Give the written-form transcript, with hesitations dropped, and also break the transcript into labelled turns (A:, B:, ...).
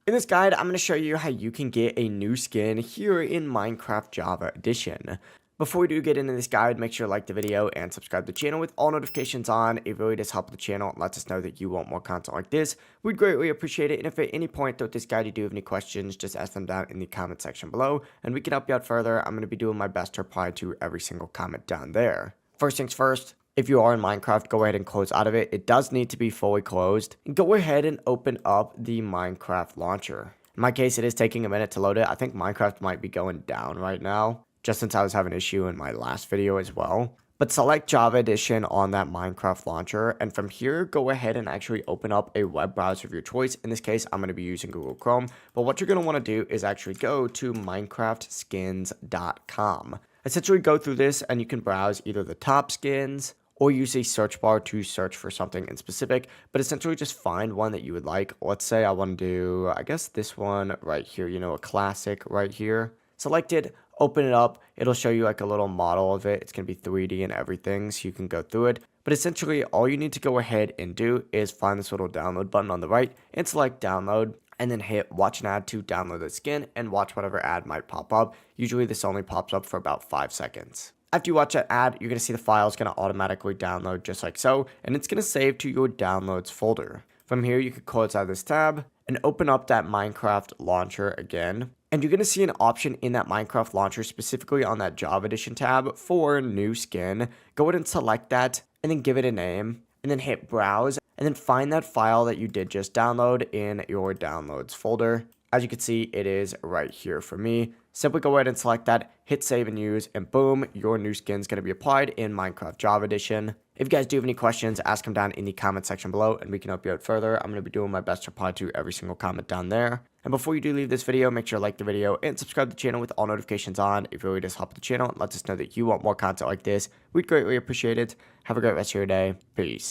A: In this guide, I'm going to show you how you can get a new skin here in Minecraft Java Edition. Before we do get into this guide, make sure to like the video and subscribe to the channel with all notifications on. It really does help the channel and lets us know that you want more content like this. We'd greatly appreciate it. And if at any point throughout this guide you do have any questions, just ask them down in the comment section below and we can help you out further. I'm going to be doing my best to reply to every single comment down there. First things first. If you are in Minecraft, go ahead and close out of it. It does need to be fully closed. And go ahead and open up the Minecraft launcher. In my case, it is taking a minute to load it. I think Minecraft might be going down right now, just since I was having an issue in my last video as well. But select Java Edition on that Minecraft launcher, and from here, go ahead and actually open up a web browser of your choice. In this case, I'm going to be using Google Chrome, but what you're going to want to do is actually go to minecraftskins.com. Essentially go through this and you can browse either the top skins, or use a search bar to search for something in specific, but essentially just find one that you would like. Let's say I want to do, I guess this one right here, a classic right here. Select it, open it up, it'll show you like a little model of it. It's going to be 3D and everything, so you can go through it. But essentially, all you need to go ahead and do is find this little download button on the right and select download, and then hit watch an ad to download the skin and watch whatever ad might pop up. Usually this only pops up for about 5 seconds. After you watch that ad, you're going to see the file is going to automatically download just like so, and it's going to save to your downloads folder. From here, you can close out of this tab and open up that Minecraft launcher again. And you're going to see an option in that Minecraft launcher, specifically on that Java Edition tab for new skin. Go ahead and select that and then give it a name and then hit browse and then find that file that you did just download in your downloads folder. As you can see, it is right here for me. Simply go ahead and select that, hit save and use, and boom, your new skin is going to be applied in Minecraft Java Edition. If you guys do have any questions, ask them down in the comment section below and we can help you out further. I'm going to be doing my best to reply to every single comment down there. And before you do leave this video, make sure to like the video and subscribe to the channel with all notifications on. It really does help the channel and lets us know that you want more content like this. We'd greatly appreciate it. Have a great rest of your day. Peace.